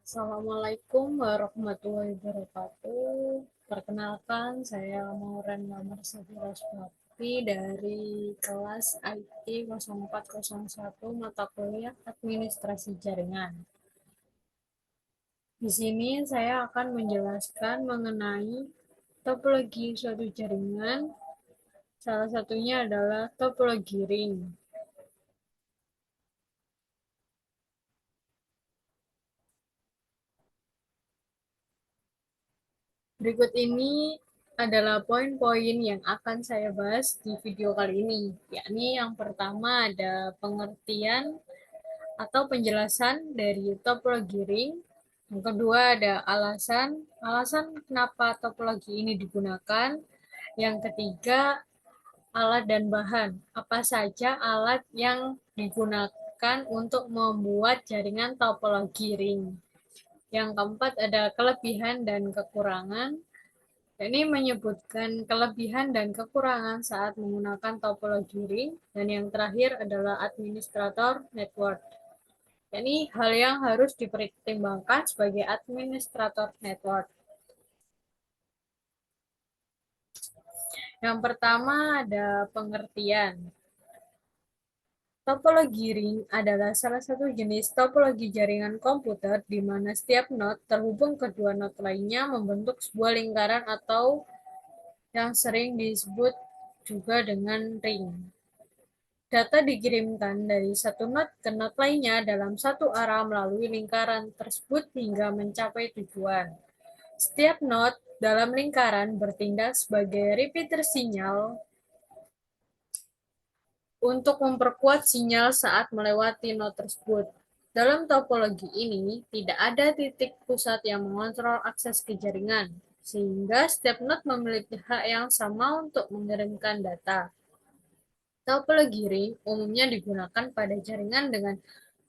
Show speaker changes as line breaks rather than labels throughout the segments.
Assalamualaikum warahmatullahi wabarakatuh. Perkenalkan, saya Mauren Lamar Safira Suhafi dari kelas IT 0401 mata kuliah Administrasi Jaringan. Di sini saya akan menjelaskan mengenai topologi suatu jaringan. Salah satunya adalah topologi ring. Berikut ini adalah poin-poin yang akan saya bahas di video kali ini, yakni yang pertama ada pengertian atau penjelasan dari topologi ring, yang kedua ada alasan kenapa topologi ini digunakan, yang ketiga alat dan bahan, apa saja alat yang digunakan untuk membuat jaringan topologi ring. Yang keempat ada kelebihan dan kekurangan. Ini menyebutkan kelebihan dan kekurangan saat menggunakan topologi ring, dan yang terakhir adalah administrator network. Ini hal yang harus dipertimbangkan sebagai administrator network. Yang pertama ada pengertian. Topologi ring adalah salah satu jenis topologi jaringan komputer di mana setiap node terhubung ke dua node lainnya membentuk sebuah lingkaran atau yang sering disebut juga dengan ring. Data dikirimkan dari satu node ke node lainnya dalam satu arah melalui lingkaran tersebut hingga mencapai tujuan. Setiap node dalam lingkaran bertindak sebagai repeater sinyal untuk memperkuat sinyal saat melewati node tersebut. Dalam topologi ini, tidak ada titik pusat yang mengontrol akses ke jaringan, sehingga setiap node memiliki hak yang sama untuk mengirimkan data. Topologi ring umumnya digunakan pada jaringan dengan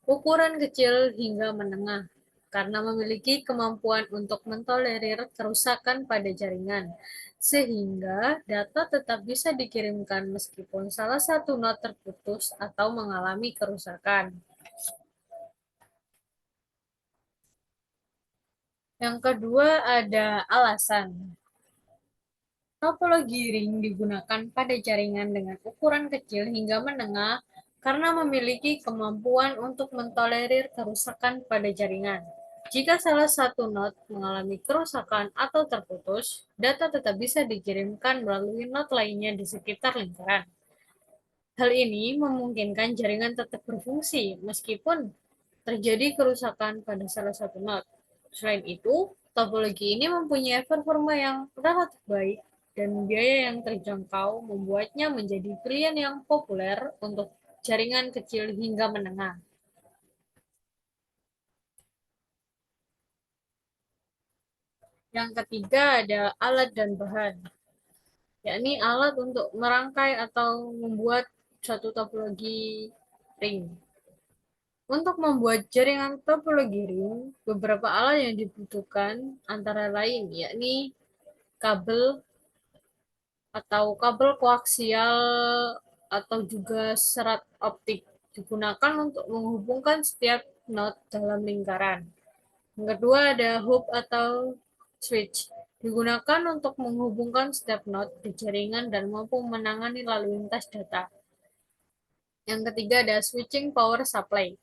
ukuran kecil hingga menengah, karena memiliki kemampuan untuk mentolerir kerusakan pada jaringan, sehingga data tetap bisa dikirimkan meskipun salah satu node terputus atau mengalami kerusakan. Yang kedua ada alasan. Topologi ring digunakan pada jaringan dengan ukuran kecil hingga menengah karena memiliki kemampuan untuk mentolerir kerusakan pada jaringan. Jika salah satu node mengalami kerusakan atau terputus, data tetap bisa dikirimkan melalui node lainnya di sekitar lingkaran. Hal ini memungkinkan jaringan tetap berfungsi meskipun terjadi kerusakan pada salah satu node. Selain itu, topologi ini mempunyai performa yang relatif baik dan biaya yang terjangkau membuatnya menjadi pilihan yang populer untuk jaringan kecil hingga menengah. Yang ketiga ada alat dan bahan, yakni alat untuk merangkai atau membuat suatu topologi ring. Untuk membuat jaringan topologi ring, beberapa alat yang dibutuhkan antara lain yakni kabel atau kabel koaksial atau juga serat optik digunakan untuk menghubungkan setiap node dalam lingkaran. Yang kedua ada hub atau switch digunakan untuk menghubungkan setiap node di jaringan dan mampu menangani lalu lintas data. Yang ketiga ada switching power supply.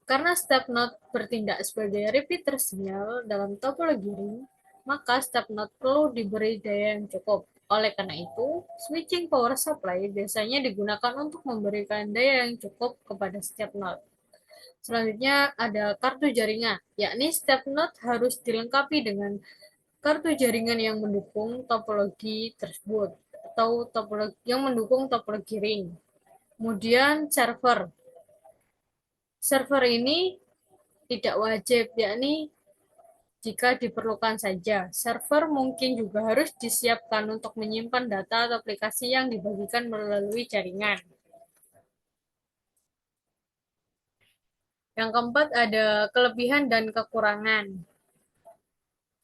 Karena setiap node bertindak sebagai repeater sinyal dalam topologi ring, maka setiap node perlu diberi daya yang cukup. Oleh karena itu, switching power supply biasanya digunakan untuk memberikan daya yang cukup kepada setiap node. Selanjutnya ada kartu jaringan, yakni setiap node harus dilengkapi dengan kartu jaringan yang mendukung topologi tersebut atau topologi yang mendukung topologi ring. Kemudian server. Server ini tidak wajib, yakni jika diperlukan saja. Server mungkin juga harus disiapkan untuk menyimpan data atau aplikasi yang dibagikan melalui jaringan. Yang keempat ada kelebihan dan kekurangan.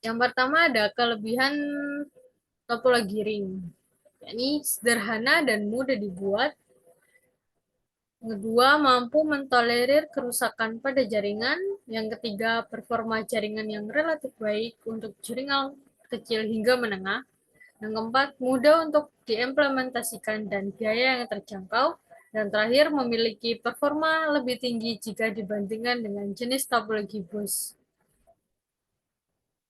Yang pertama ada kelebihan topologi ring, yakni sederhana dan mudah dibuat. Kedua, mampu mentolerir kerusakan pada jaringan. Yang ketiga, performa jaringan yang relatif baik untuk jaringan kecil hingga menengah. Yang keempat, mudah untuk diimplementasikan dan biaya yang terjangkau. Dan terakhir, memiliki performa lebih tinggi jika dibandingkan dengan jenis topologi bus.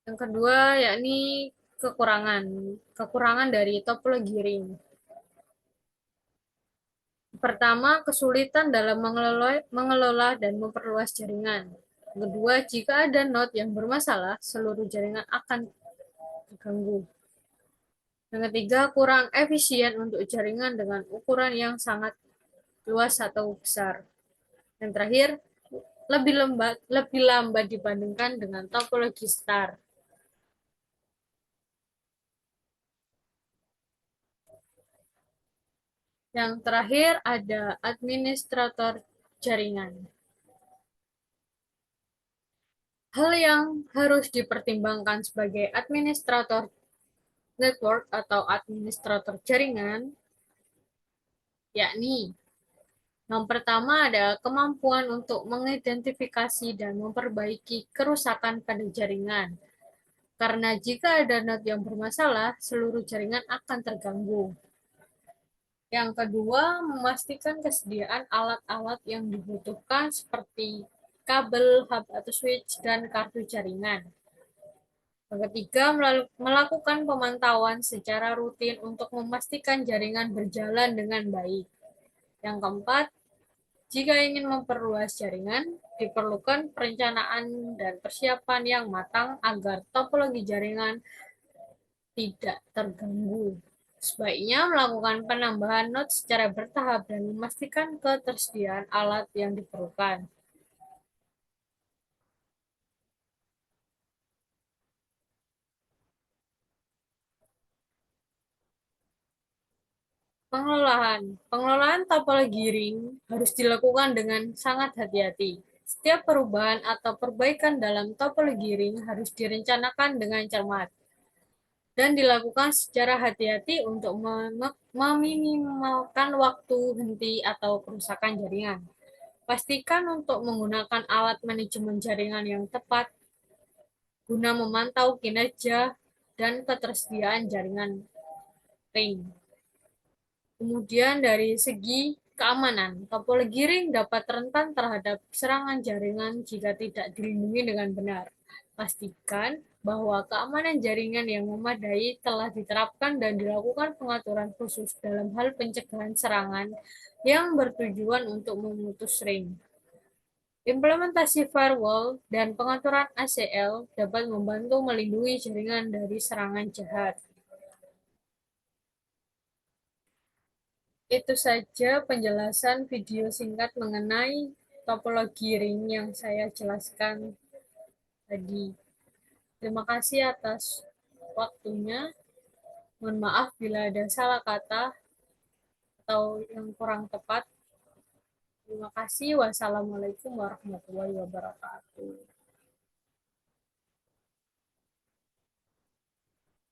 Yang kedua, yakni kekurangan. Kekurangan dari topologi ring. Pertama, kesulitan dalam mengelola dan memperluas jaringan. Kedua, jika ada node yang bermasalah, seluruh jaringan akan terganggu. Yang ketiga, kurang efisien untuk jaringan dengan ukuran yang sangat luas atau besar. Yang terakhir, lebih lambat dibandingkan dengan topologi star. Yang terakhir ada administrator jaringan. Hal yang harus dipertimbangkan sebagai administrator network atau administrator jaringan, yakni yang pertama ada kemampuan untuk mengidentifikasi dan memperbaiki kerusakan pada jaringan. Karena jika ada node yang bermasalah, seluruh jaringan akan terganggu. Yang kedua, memastikan kesediaan alat-alat yang dibutuhkan seperti kabel, hub atau switch, dan kartu jaringan. Yang ketiga, melakukan pemantauan secara rutin untuk memastikan jaringan berjalan dengan baik. Yang keempat, jika ingin memperluas jaringan, diperlukan perencanaan dan persiapan yang matang agar topologi jaringan tidak terganggu. Sebaiknya melakukan penambahan node secara bertahap dan memastikan ketersediaan alat yang diperlukan. Pengelolaan. Pengelolaan topologi ring harus dilakukan dengan sangat hati-hati. Setiap perubahan atau perbaikan dalam topologi ring harus direncanakan dengan cermat dan dilakukan secara hati-hati untuk meminimalkan waktu henti atau kerusakan jaringan. Pastikan untuk menggunakan alat manajemen jaringan yang tepat guna memantau kinerja dan ketersediaan jaringan ring. Kemudian dari segi keamanan, topologi ring dapat rentan terhadap serangan jaringan jika tidak dilindungi dengan benar. Pastikan bahwa keamanan jaringan yang memadai telah diterapkan dan dilakukan pengaturan khusus dalam hal pencegahan serangan yang bertujuan untuk memutus ring. Implementasi firewall dan pengaturan ACL dapat membantu melindungi jaringan dari serangan jahat. Itu saja penjelasan video singkat mengenai topologi ring yang saya jelaskan tadi. Terima kasih atas waktunya. Mohon maaf bila ada salah kata atau yang kurang tepat. Terima kasih. Wassalamualaikum warahmatullahi wabarakatuh.